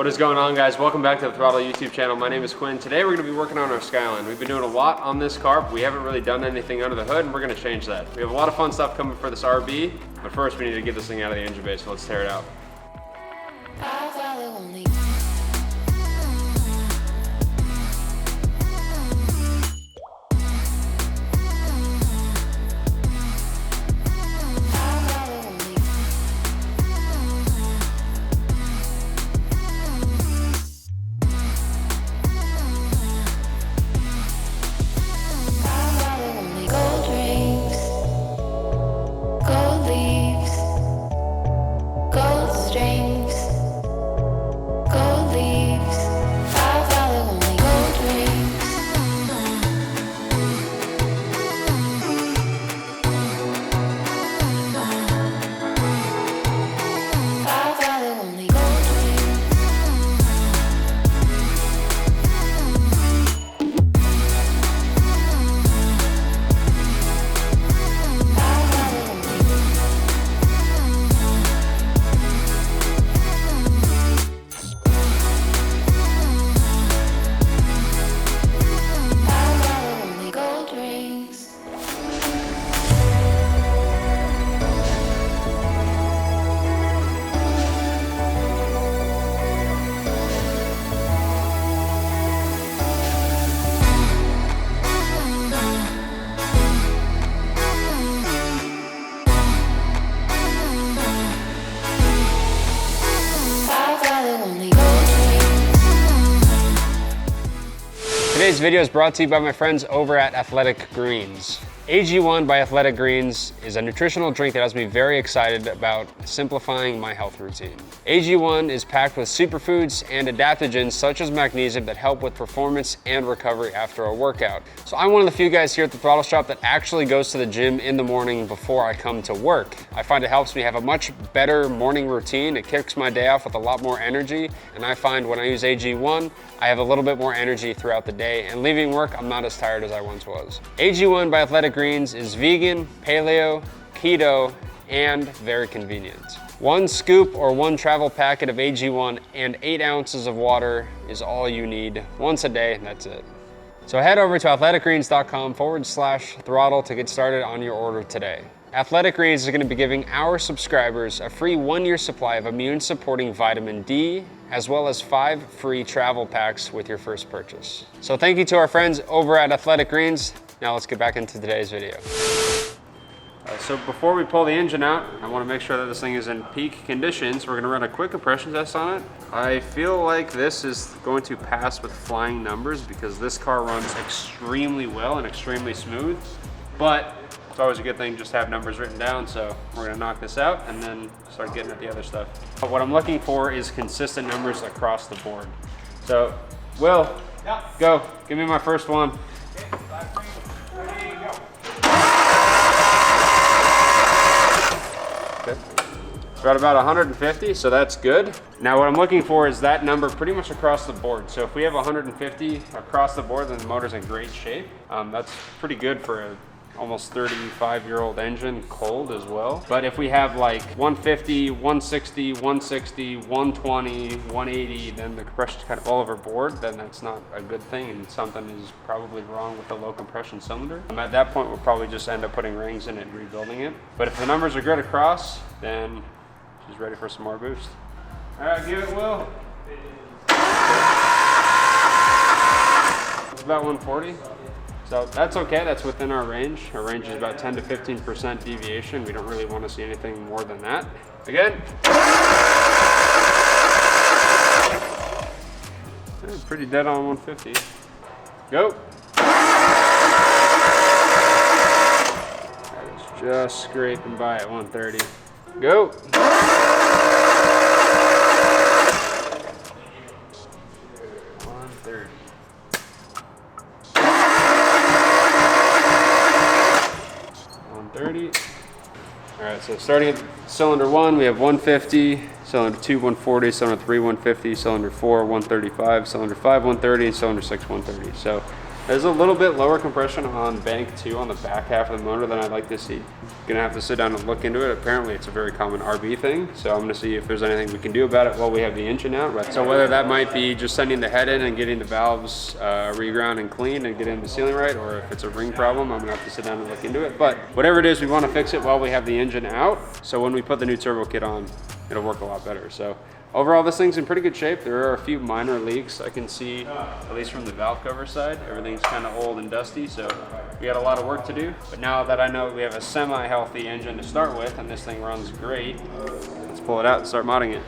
What is going on, guys? Welcome back to the Throttle YouTube channel. My name is Quinn. Today we're going to be working on our Skyline. We've been doing a lot on this car, but we haven't really done anything under the hood, and we're going to change that. We have a lot of fun stuff coming for this RB, but first we need to get this thing out of the engine bay, so let's tear it out. Today's video is brought to you by my friends over at Athletic Greens. AG1 by Athletic Greens is a nutritional drink that has me very excited about simplifying my health routine. AG1 is packed with superfoods and adaptogens such as magnesium that help with performance and recovery after a workout. So I'm one of the few guys here at the Throttle Shop that actually goes to the gym in the morning before I come to work. I find it helps me have a much better morning routine. It kicks my day off with a lot more energy, and I find when I use AG1, I have a little bit more energy throughout the day, and leaving work, I'm not as tired as I once was. AG1 by Athletic Greens is vegan, paleo, keto, and very convenient. One scoop or one travel packet of AG1 and 8 ounces of water is all you need once a day, and that's it. So head over to athleticgreens.com/throttle to get started on your order today. Athletic Greens is going to be giving our subscribers a free 1-year supply of immune-supporting vitamin D, as well as 5 free travel packs with your first purchase. So thank you to our friends over at Athletic Greens. Now let's get back into today's video. So before we pull the engine out, I want to make sure that this thing is in peak conditions. We're going to run a quick compression test on it. I feel like this is going to pass with flying numbers because this car runs extremely well and extremely smooth, but it's always a good thing just to have numbers written down. So we're going to knock this out and then start getting at the other stuff. But what I'm looking for is consistent numbers across the board. So Will, go. Give me my first one. Okay. We're at about 150, so that's good. Now what I'm looking for is that number pretty much across the board. So if we have 150 across the board, then the motor's in great shape. That's pretty good for a almost 35-year-old engine, cold as well. But if we have like 150, 160, 160, 120, 180, then the compression's kind of all over board, then that's not a good thing, and something is probably wrong with the low compression cylinder. At that point, we'll probably just end up putting rings in it and rebuilding it. But if the numbers are good across, then she's ready for some more boost. All right, give it, Will. It's about 140. So that's okay, that's within our range. Our range is about 10 to 15% deviation. We don't really want to see anything more than that. Again. Yeah, pretty dead on 150. Go. That is just scraping by at 130. Go. All right, so starting at cylinder 1, we have 150, cylinder 2, 140, cylinder 3, 150, cylinder 4, 135, cylinder 5, 130, and cylinder 6, 130. So There's a little bit lower compression on bank 2 on the back half of the motor than I'd like to see. Gonna have to sit down and look into it. Apparently it's a very common RB thing, so I'm gonna see if there's anything we can do about it while we have the engine out. So whether that might be just sending the head in and getting the valves reground and cleaned and getting the sealing right, or if it's a ring problem, I'm gonna have to sit down and look into it. But whatever it is, we wanna fix it while we have the engine out, so when we put the new turbo kit on, it'll work a lot better. So overall, this thing's in pretty good shape. There are a few minor leaks I can see, at least from the valve cover side. Everything's kind of old and dusty, so we got a lot of work to do. But now that I know we have a semi-healthy engine to start with, and this thing runs great, let's pull it out and start modding it.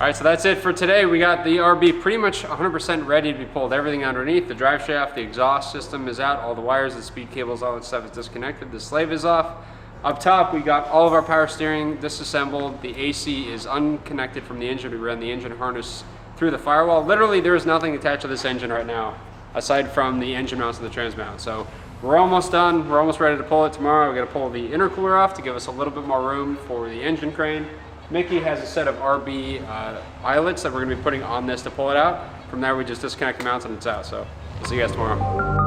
All right, so that's it for today. We got the RB pretty much 100% ready to be pulled. Everything underneath, the drive shaft, the exhaust system is out, all the wires, the speed cables, all that stuff is disconnected. The slave is off. Up top, we got all of our power steering disassembled. The AC is unconnected from the engine. We ran the engine harness through the firewall. Literally, there is nothing attached to this engine right now, aside from the engine mounts and the trans mount. So we're almost done. We're almost ready to pull it tomorrow. We got to pull the intercooler off to give us a little bit more room for the engine crane. Mickey has a set of RB eyelets that we're going to be putting on this to pull it out. From there, we just disconnect the mounts and it's out. So we'll see you guys tomorrow.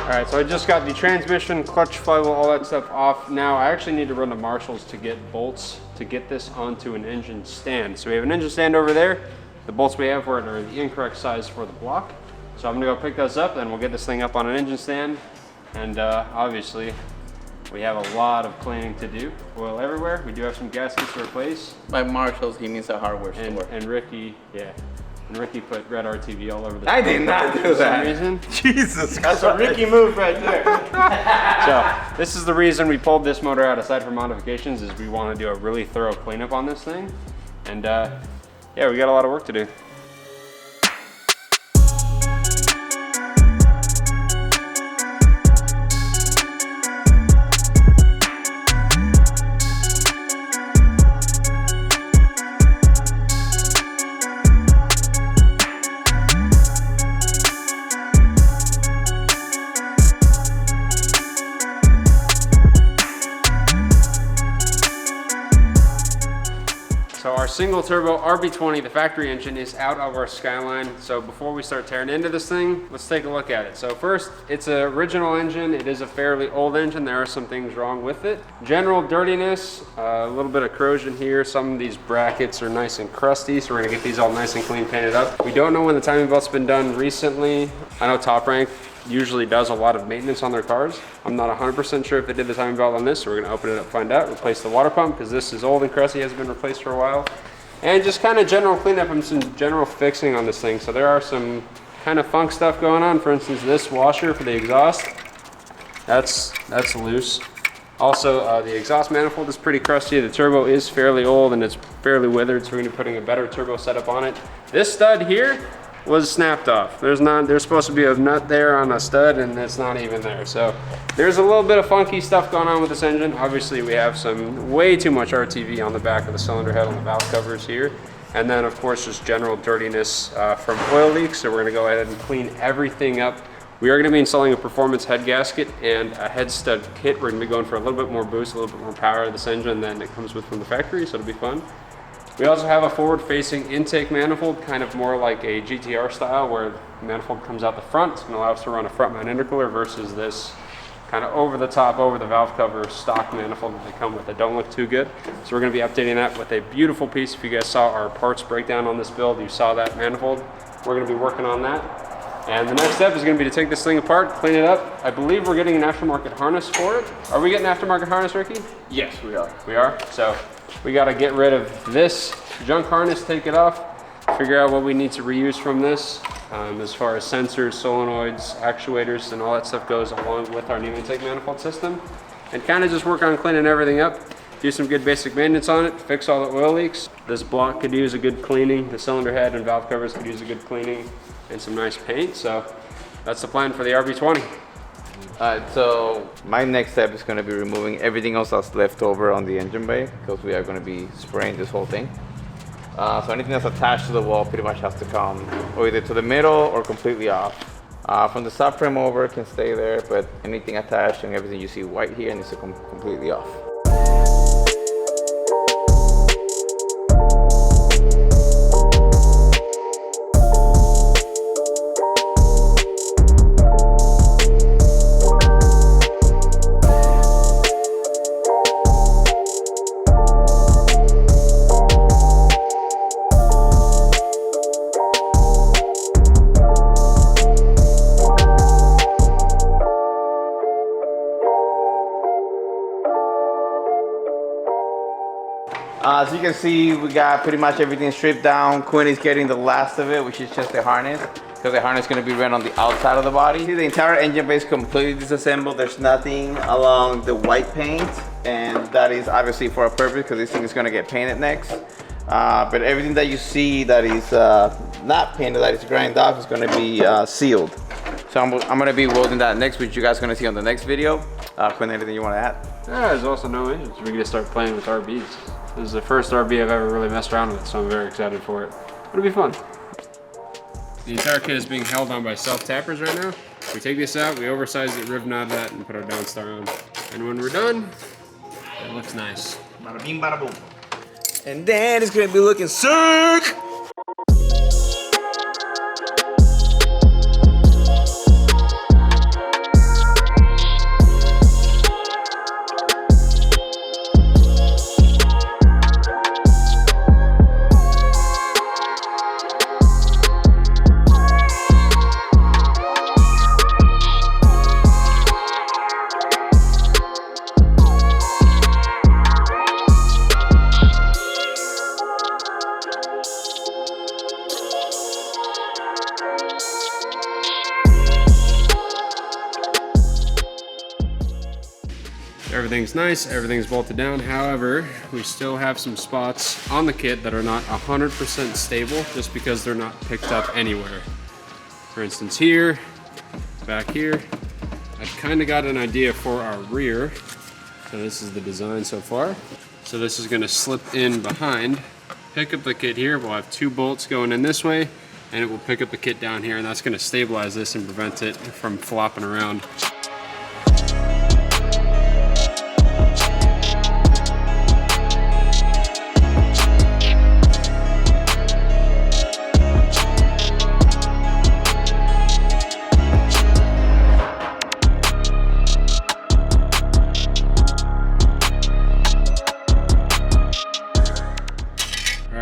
All right, so I just got the transmission, clutch, flywheel, all that stuff off. Now I actually need to run to Marshall's to get bolts to get this onto an engine stand. So we have an engine stand over there. The bolts we have for it are the incorrect size for the block. So I'm gonna go pick those up, then we'll get this thing up on an engine stand and obviously We have a lot of cleaning to do. Oil everywhere. We do have some gaskets to replace. By Marshalls, he means a hardware store. And Ricky, yeah. And Ricky put red RTV all over the I did not do that. For some reason. Jesus That's a Ricky move right there. So this is the reason we pulled this motor out, aside from modifications, is we want to do a really thorough cleanup on this thing. And yeah, we got a lot of work to do. So our single turbo RB20, the factory engine, is out of our Skyline. So before we start tearing into this thing, let's take a look at it. So first, it's an original engine. It is a fairly old engine. There are some things wrong with it. General dirtiness, a little bit of corrosion here. Some of these brackets are nice and crusty, so we're gonna get these all nice and clean painted up. We don't know when the timing belt's been done recently. I know Top Rank usually does a lot of maintenance on their cars. I'm not 100% sure if they did the timing belt on this, so we're gonna open it up, find out. Replace the water pump, because this is old and crusty, hasn't been replaced for a while. And just kind of general cleanup and some general fixing on this thing. So there are some kind of funk stuff going on. For instance, this washer for the exhaust, that's loose. Also, the exhaust manifold is pretty crusty. The turbo is fairly old and it's fairly withered, so we're gonna be putting a better turbo setup on it. This stud here was snapped off. There's supposed to be a nut there on a stud, and it's not even there. So there's a little bit of funky stuff going on with this engine. Obviously, we have some way too much RTV on the back of the cylinder head on the valve covers here. And then, of course, just general dirtiness from oil leaks. So we're gonna go ahead and clean everything up. We are gonna be installing a performance head gasket and a head stud kit. We're gonna be going for a little bit more boost, a little bit more power of this engine than it comes with from the factory, so it'll be fun. We also have a forward-facing intake manifold, kind of more like a GTR style, where the manifold comes out the front and allows us to run a front mount intercooler versus this kind of over the top, over the valve cover stock manifold that they come with that don't look too good. So we're gonna be updating that with a beautiful piece. If you guys saw our parts breakdown on this build, you saw that manifold. We're gonna be working on that. And the next step is gonna be to take this thing apart, clean it up. I believe we're getting an aftermarket harness for it. Are we getting an aftermarket harness, Ricky? Yes, we are. We are? So we got to get rid of this junk harness, take it off, figure out what we need to reuse from this as far as sensors, solenoids, actuators, and all that stuff goes along with our new intake manifold system, and kind of just work on cleaning everything up, do some good basic maintenance on it, fix all the oil leaks. This block could use a good cleaning. The cylinder head and valve covers could use a good cleaning and some nice paint. So that's the plan for the RB20. Alright, so my next step is going to be removing everything else that's left over on the engine bay, because we are going to be spraying this whole thing. So anything that's attached to the wall pretty much has to come either to the middle or completely off. From the subframe over, it can stay there, but anything attached and everything you see white here needs to come completely off. As you can see, we got pretty much everything stripped down. Quinn is getting the last of it, which is just the harness, because the harness is going to be run on the outside of the body. See, the entire engine bay is completely disassembled. There's nothing along the white paint, and that is obviously for a purpose, because this thing is going to get painted next. But everything that you see that is not painted, that is grind off, is going to be sealed. So I'm going to be welding that next, which you guys are going to see on the next video. Quinn, anything you want to add? Yeah, there's also no issues. We're going to start playing with RBs. This is the first RB I've ever really messed around with, so I'm very excited for it. It'll be fun. The entire kit is being held on by self-tappers right now. We take this out, we oversize it, riv knot that, and put our downstar on. And when we're done, it looks nice. Bada bing, bada boom. And then it's gonna be looking sick! Everything's nice, everything's bolted down. However, we still have some spots on the kit that are not 100% stable just because they're not picked up anywhere. For instance here, back here. I've kind of got an idea for our rear. So this is the design so far. So this is gonna slip in behind, pick up the kit here. We'll have 2 bolts going in this way, and it will pick up the kit down here, and that's gonna stabilize this and prevent it from flopping around.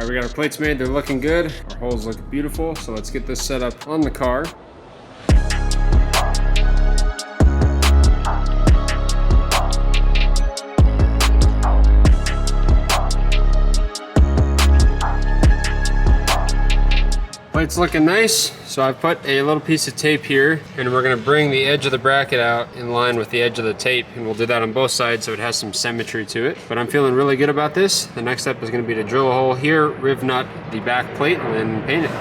We got our plates made, they're looking good. Our holes look beautiful, so let's get this set up on the car. Plate's looking nice, so I've put a little piece of tape here, and we're gonna bring the edge of the bracket out in line with the edge of the tape, and we'll do that on both sides so it has some symmetry to it. But I'm feeling really good about this. The next step is gonna be to drill a hole here, riv nut the back plate, and then paint it.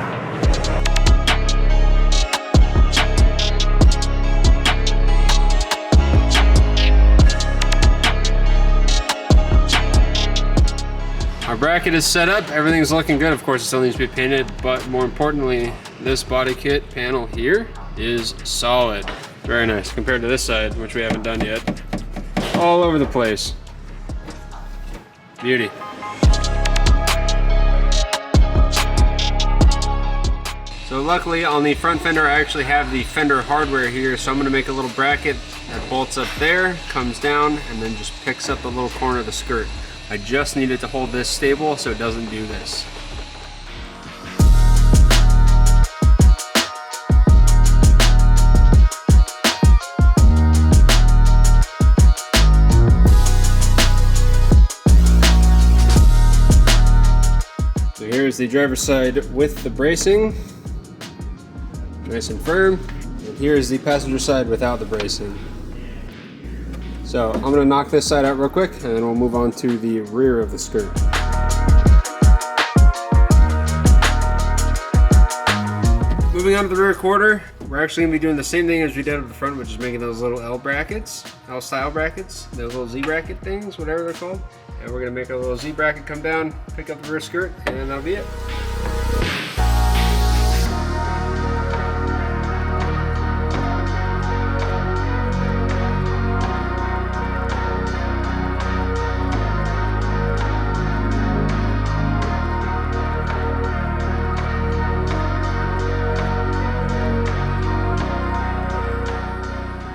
Our bracket is set up, everything's looking good. Of course, it still needs to be painted, but more importantly, this body kit panel here is solid. Very nice, compared to this side, which we haven't done yet. All over the place. Beauty. So luckily, on the front fender, I actually have the fender hardware here, so I'm gonna make a little bracket that bolts up there, comes down, and then just picks up the little corner of the skirt. I just need it to hold this stable so it doesn't do this. So here's the driver's side with the bracing, nice and firm. And here's the passenger side without the bracing. So I'm gonna knock this side out real quick, and then we'll move on to the rear of the skirt. Moving on to the rear quarter, we're actually gonna be doing the same thing as we did at the front, which is making those little L brackets, L style brackets, those little Z bracket things, whatever they're called. And we're gonna make a little Z bracket come down, pick up the rear skirt, and then that'll be it.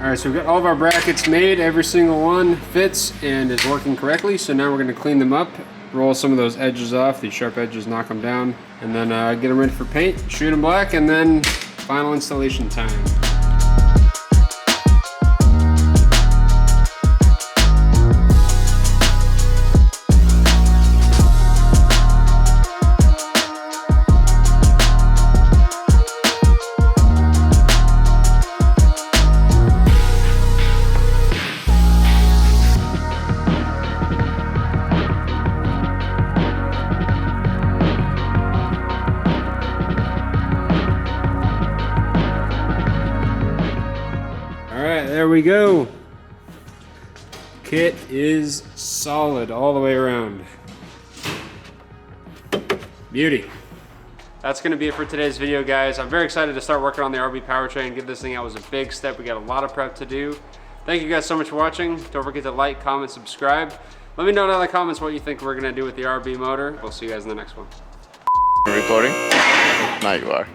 Alright, so we've got all of our brackets made, every single one fits and is working correctly. So now we're going to clean them up, roll some of those edges off, these sharp edges, knock them down, and then get them ready for paint, shoot them black, and then final installation time. There we go. Kit is solid all the way around. Beauty. That's gonna be it for today's video, guys. I'm very excited to start working on the RB powertrain. Get this thing out was a big step. We got a lot of prep to do. Thank you guys so much for watching. Don't forget to like, comment, subscribe. Let me know down in the comments what you think we're gonna do with the RB motor. We'll see you guys in the next one. Recording? Now you are.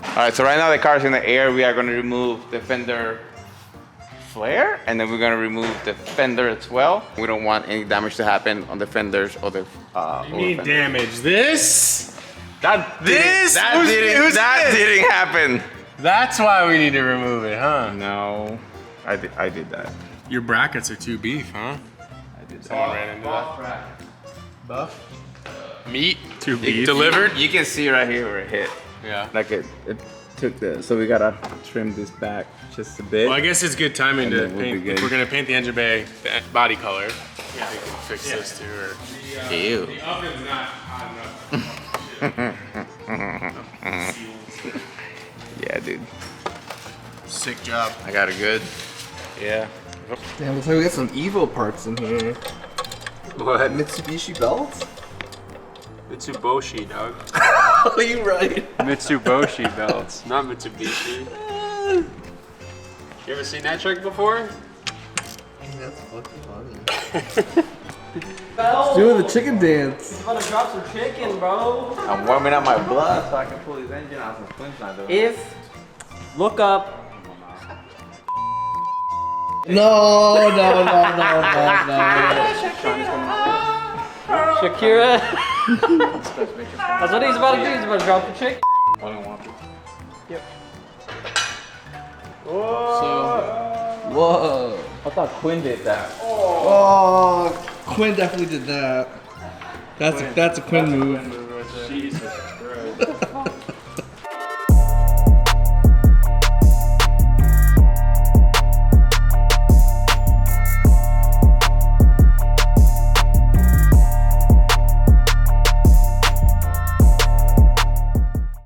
All right, so right now the car's in the air. We are gonna remove the fender flare, and then we're gonna remove the fender as well. We don't want any damage to happen on the fenders or the you mean damage this? That This? didn't happen. That's why we need to remove it, huh? No, I did that. Your brackets are too beef, huh? I did that. Someone ran into that. Buff? Meat? Too You- beef? Delivered? You can see right here where it hit. Yeah. Like it took the, so we gotta trim this back just a bit. Well, I guess it's good timing And to then we'll be paint. good. If we're gonna paint the engine bay body color, yeah, we can fix this too. Or Ew. the oven's not hot enough. Yeah, dude. Sick job. I got it good. Yeah. Damn, looks like we got some Evo parts in here. What? Mitsubishi belts? Mitsubishi, dog. Are you right? Mitsubishi belts, not Mitsubishi. You ever seen that trick before? That's fucking funny. Let's do the chicken dance. I'm about to drop some chicken, bro. I'm warming up my blood so I can pull this engine out since Quinn's not doing it. If, look up. No. Shakira. That's what he's about to do. He's about to drop the chicken. Yep. Whoa. I thought Quinn did that. Oh, Quinn definitely did that. That's a Quinn move. Jesus Christ.